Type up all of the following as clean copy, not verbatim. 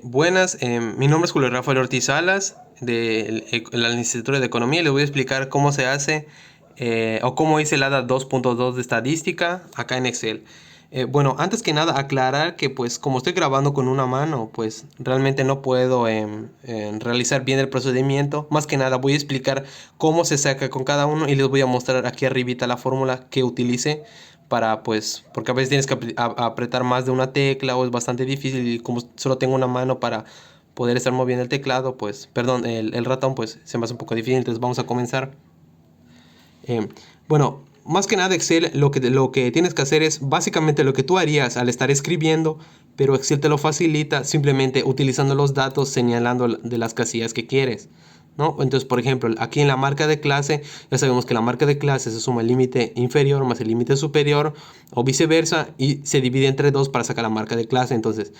Buenas, mi nombre es Julio Rafael Ortiz Salas de la Licenciatura de Economía. Les voy a explicar cómo se hace o cómo hice el ADA 2.2 de estadística acá en Excel. Bueno, antes que nada aclarar que pues como estoy grabando con una mano, pues realmente no puedo realizar bien el procedimiento. Más que nada voy a explicar cómo se saca con cada uno y les voy a mostrar aquí arribita la fórmula que utilicé para pues, porque a veces tienes que apretar más de una tecla o es bastante difícil y como solo tengo una mano para poder estar moviendo el teclado, pues, perdón, el ratón, pues se me hace un poco difícil, entonces vamos a comenzar. Eh, bueno, más que nada Excel lo que tienes que hacer es básicamente lo que tú harías al estar escribiendo, pero Excel te lo facilita simplemente utilizando los datos señalando de las casillas que quieres, ¿no? Entonces, por ejemplo, aquí en la marca de clase, ya sabemos que la marca de clase se suma el límite inferior más el límite superior o viceversa y se divide entre dos para sacar la marca de clase. Entonces,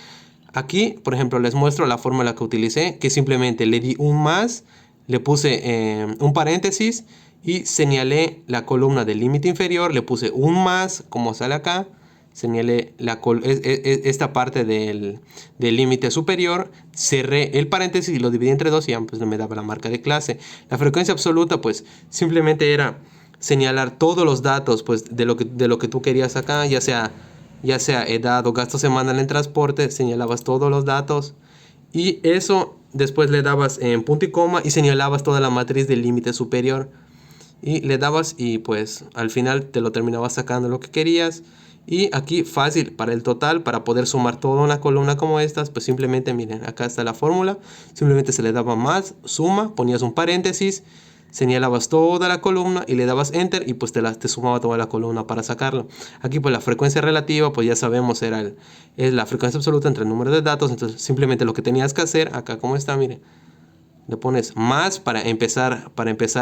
aquí, por ejemplo, les muestro la fórmula que utilicé, que simplemente le di un más, le puse un paréntesis y señalé la columna del límite inferior, le puse un más, como sale acá, señalé esta parte del límite superior, cerré el paréntesis y lo dividí entre dos y ya pues me daba la marca de clase. La frecuencia absoluta pues simplemente era señalar todos los datos pues de lo que tú querías acá, ya sea edad o gasto semanal en transporte, señalabas todos los datos y eso después le dabas en punto y coma y señalabas toda la matriz del límite superior y le dabas y pues al final te lo terminabas sacando lo que querías. Y aquí fácil para el total, para poder sumar toda una columna como estas, pues simplemente miren, acá está la fórmula, simplemente se le daba más, suma, ponías un paréntesis, señalabas toda la columna y le dabas enter y pues te sumaba toda la columna para sacarlo. Aquí pues la frecuencia relativa, pues ya sabemos, es la frecuencia absoluta entre el número de datos, entonces simplemente lo que tenías que hacer, acá como está, miren, le pones más para empezar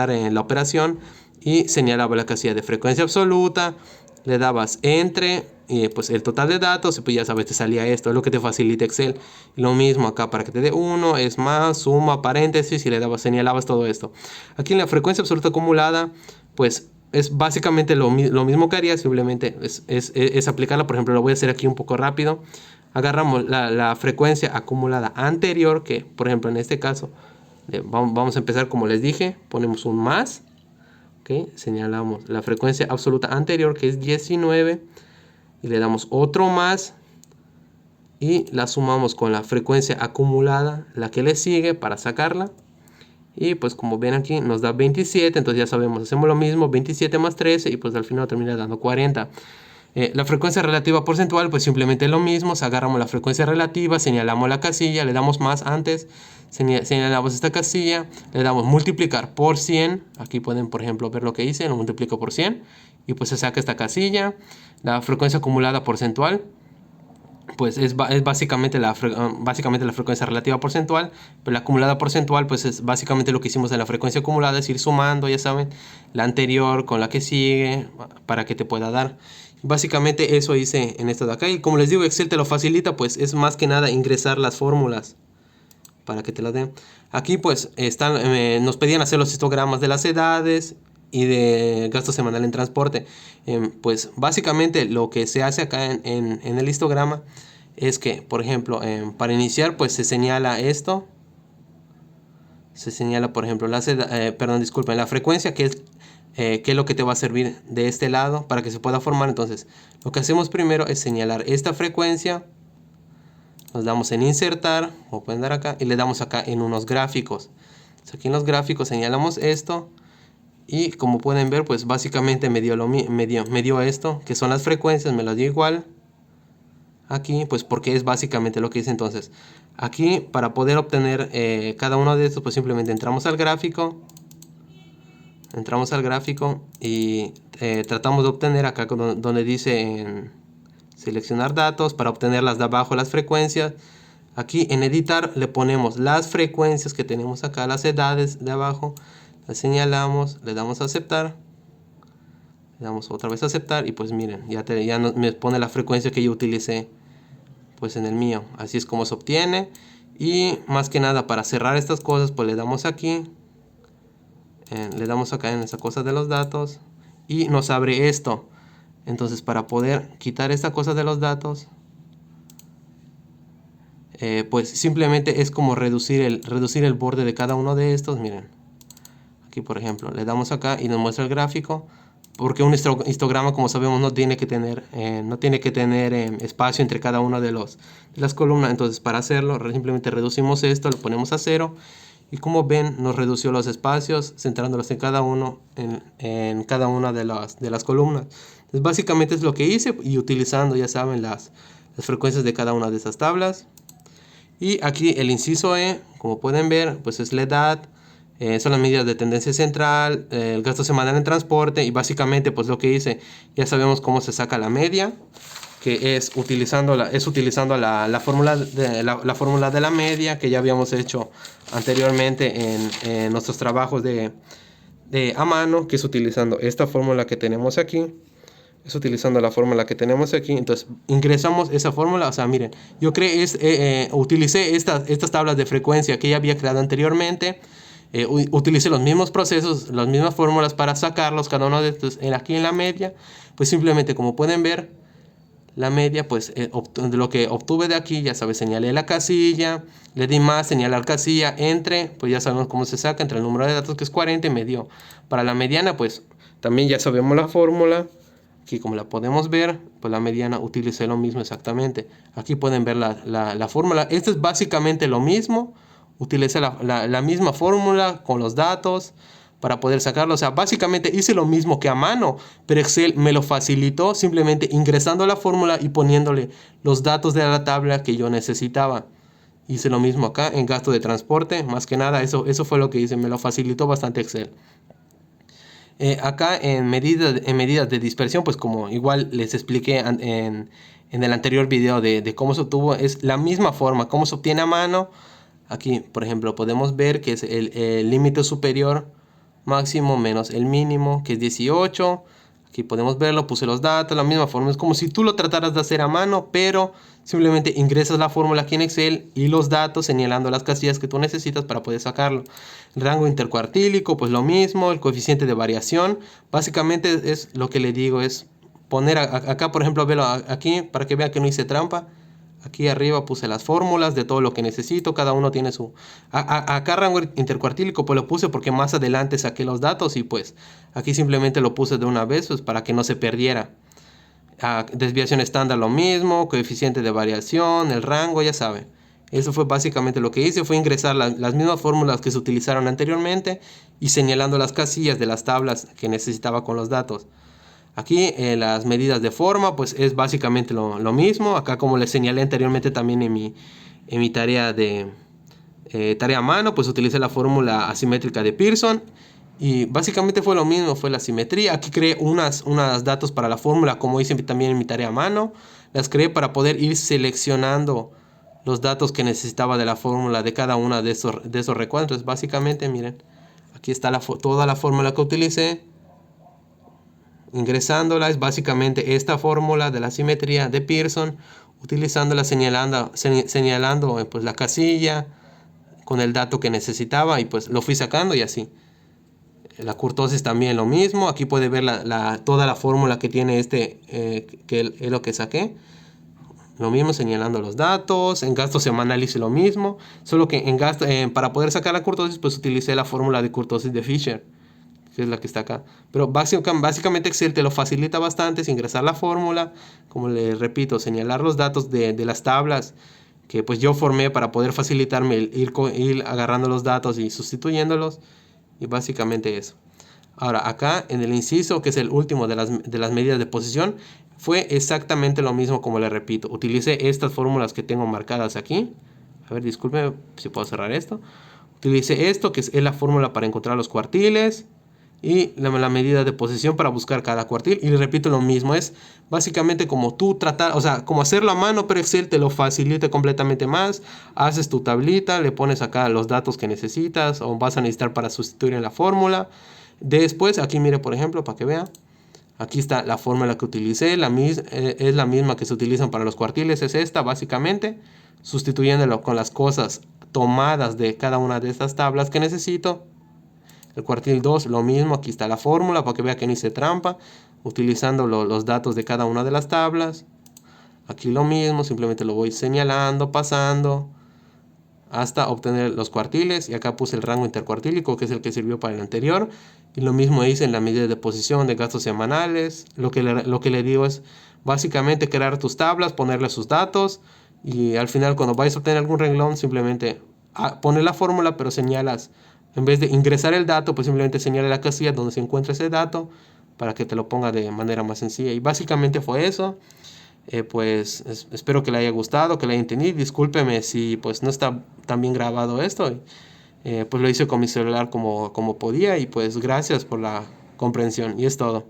en la operación y señalaba la casilla de frecuencia absoluta, le dabas entre y pues el total de datos y pues ya sabes te salía esto, es lo que te facilita Excel. Y lo mismo acá para que te dé uno es más, suma, paréntesis y le dabas, señalabas todo esto. Aquí en la frecuencia absoluta acumulada pues es básicamente lo mismo que haría, simplemente es aplicarla. Por ejemplo, lo voy a hacer aquí un poco rápido. Agarramos la frecuencia acumulada anterior, que por ejemplo en este caso vamos a empezar como les dije, ponemos un más, ¿okay? Señalamos la frecuencia absoluta anterior que es 19 y le damos otro más y la sumamos con la frecuencia acumulada, la que le sigue para sacarla. Y pues como ven aquí nos da 27, entonces ya sabemos, hacemos lo mismo, 27 más 13 y pues al final termina dando 40. La frecuencia relativa porcentual, pues simplemente lo mismo, agarramos la frecuencia relativa, señalamos la casilla, le damos más antes, señalamos esta casilla, le damos multiplicar por 100, aquí pueden por ejemplo ver lo que hice, lo multiplico por 100 y pues se saca esta casilla. La frecuencia acumulada porcentual, pues es básicamente básicamente la frecuencia relativa porcentual, pero la acumulada porcentual pues es básicamente lo que hicimos en la frecuencia acumulada, es ir sumando, ya saben, la anterior con la que sigue para que te pueda dar. Básicamente eso hice en esto de acá y como les digo Excel te lo facilita, pues es más que nada ingresar las fórmulas para que te las den. Aquí pues nos pedían hacer los histogramas de las edades y de gasto semanal en transporte. Pues básicamente lo que se hace acá en el histograma es que, por ejemplo, para iniciar pues se señala esto. Se señala, por ejemplo, perdón, disculpen, la frecuencia que es lo que te va a servir de este lado para que se pueda formar. Entonces, lo que hacemos primero es señalar esta frecuencia. Nos damos en insertar, o pueden dar acá, y le damos acá en unos gráficos. Entonces, aquí en los gráficos señalamos esto. Y como pueden ver, pues básicamente me dio esto, que son las frecuencias, me las dio igual. Aquí, pues porque es básicamente lo que hice entonces. Aquí, para poder obtener cada uno de estos, pues simplemente entramos al gráfico. Entramos al gráfico y tratamos de obtener acá donde dice en seleccionar datos para obtener las de abajo, las frecuencias. Aquí en editar le ponemos las frecuencias que tenemos acá, las edades de abajo, las señalamos, le damos a aceptar, le damos otra vez a aceptar y pues miren, ya me pone la frecuencia que yo utilicé pues en el mío. Así es como se obtiene. Y más que nada para cerrar estas cosas pues le damos aquí, le damos acá en esa cosa de los datos y nos abre esto. Entonces para poder quitar esta cosa de los datos, pues simplemente es como reducir el borde de cada uno de estos. Miren, aquí por ejemplo, le damos acá y nos muestra el gráfico. Porque un histograma, como sabemos, no tiene que tener espacio entre cada una de las columnas. Entonces, para hacerlo, simplemente reducimos esto, lo ponemos a 0. Y como ven, nos redució los espacios, centrándolos en cada una de las columnas. Entonces, básicamente es lo que hice, y utilizando, ya saben, las frecuencias de cada una de esas tablas. Y aquí el inciso E, como pueden ver, pues es la edad. Son las medidas de tendencia central, el gasto semanal en transporte, y básicamente pues lo que hice, ya sabemos cómo se saca la media, que es utilizando la fórmula de la media que ya habíamos hecho anteriormente en nuestros trabajos a mano, que es utilizando esta fórmula que tenemos aquí. Entonces ingresamos esa fórmula. O sea, miren, yo utilicé estas tablas de frecuencia que ya había creado anteriormente. Utilicé los mismos procesos, las mismas fórmulas para sacarlos, cada uno de estos. Aquí en la media, pues simplemente, como pueden ver, la media, pues de lo que obtuve de aquí, ya sabes, señalé la casilla, le di más, señalar casilla, pues ya sabemos cómo se saca, entre el número de datos, que es 40, y me dio. Para la mediana, pues también ya sabemos la fórmula. Aquí, como la podemos ver, pues la mediana utilicé lo mismo exactamente. Aquí pueden ver la fórmula. Esto es básicamente lo mismo. Utilicé la misma fórmula con los datos para poder sacarlo. O sea, básicamente hice lo mismo que a mano, pero Excel me lo facilitó simplemente ingresando la fórmula y poniéndole los datos de la tabla que yo necesitaba. Hice lo mismo acá en gasto de transporte. Más que nada, eso fue lo que hice. Me lo facilitó bastante Excel. Acá en medidas de dispersión, pues como igual les expliqué en el anterior video de cómo se obtuvo, es la misma forma, cómo se obtiene a mano. Aquí, por ejemplo, podemos ver que es el límite superior máximo menos el mínimo, que es 18. Aquí podemos verlo, puse los datos, la misma forma. Es como si tú lo trataras de hacer a mano, pero simplemente ingresas la fórmula aquí en Excel y los datos señalando las casillas que tú necesitas para poder sacarlo. El rango intercuartílico, pues lo mismo. El coeficiente de variación, básicamente es lo que le digo, es poner acá, por ejemplo, verlo aquí para que vean que no hice trampa. Aquí arriba puse las fórmulas de todo lo que necesito. Cada uno tiene su... Acá rango intercuartílico pues lo puse porque más adelante saqué los datos, y pues aquí simplemente lo puse de una vez, pues para que no se perdiera. Desviación estándar lo mismo. Coeficiente de variación, el rango, ya saben. Eso fue básicamente lo que hice. Fue ingresar las mismas fórmulas que se utilizaron anteriormente y señalando las casillas de las tablas que necesitaba con los datos. Aquí las medidas de forma, pues es básicamente lo mismo. Acá, como les señalé anteriormente también en mi tarea a mano, pues utilicé la fórmula asimétrica de Pearson. Y básicamente fue lo mismo, fue la simetría. Aquí creé unos datos para la fórmula, como hice también en mi tarea a mano. Las creé para poder ir seleccionando los datos que necesitaba de la fórmula de cada una de esos recuadros. Básicamente, miren, aquí está toda la fórmula que utilicé. Ingresándola es básicamente esta fórmula de la simetría de Pearson, utilizándola señalando pues la casilla con el dato que necesitaba, y pues lo fui sacando. Y así la kurtosis también lo mismo. Aquí puede ver toda la fórmula que tiene que es lo que saqué. Lo mismo, señalando los datos. En gasto semanal hice lo mismo, solo que para poder sacar la kurtosis, pues utilicé la fórmula de kurtosis de Fisher, que es la que está acá. Pero básicamente Excel te lo facilita bastante. Es ingresar la fórmula, como les repito, señalar los datos de las tablas que pues yo formé para poder facilitarme ir agarrando los datos y sustituyéndolos. Y básicamente eso. Ahora, acá en el inciso, que es el último de las medidas de posición, fue exactamente lo mismo, como les repito. Utilicé estas fórmulas que tengo marcadas aquí. A ver, disculpen si puedo cerrar esto. Utilicé esto, que es la fórmula para encontrar los cuartiles, y la medida de posición para buscar cada cuartil. Y repito lo mismo, es básicamente como tú tratar, o sea, como hacerlo a mano, pero Excel te lo facilita completamente más. Haces tu tablita, le pones acá los datos que necesitas o vas a necesitar para sustituir en la fórmula. Después, aquí mire, por ejemplo, para que vean, aquí está la fórmula que utilicé, es la misma que se utilizan para los cuartiles, es esta básicamente, sustituyéndolo con las cosas tomadas de cada una de estas tablas que necesito. El cuartil 2, lo mismo, aquí está la fórmula para que vea que no hice trampa, utilizando los datos de cada una de las tablas. Aquí lo mismo, simplemente lo voy señalando, pasando, hasta obtener los cuartiles. Y acá puse el rango intercuartílico, que es el que sirvió para el anterior. Y lo mismo hice en la medida de posición de gastos semanales. Lo que le digo es básicamente crear tus tablas, ponerle sus datos. Y al final, cuando vayas a obtener algún renglón, simplemente pones la fórmula, pero señalas, en vez de ingresar el dato, pues simplemente señala la casilla donde se encuentra ese dato para que te lo ponga de manera más sencilla. Y básicamente fue eso. Pues espero que le haya gustado, que le haya entendido. Discúlpeme si pues no está tan bien grabado esto. Pues lo hice con mi celular como podía y pues gracias por la comprensión y es todo.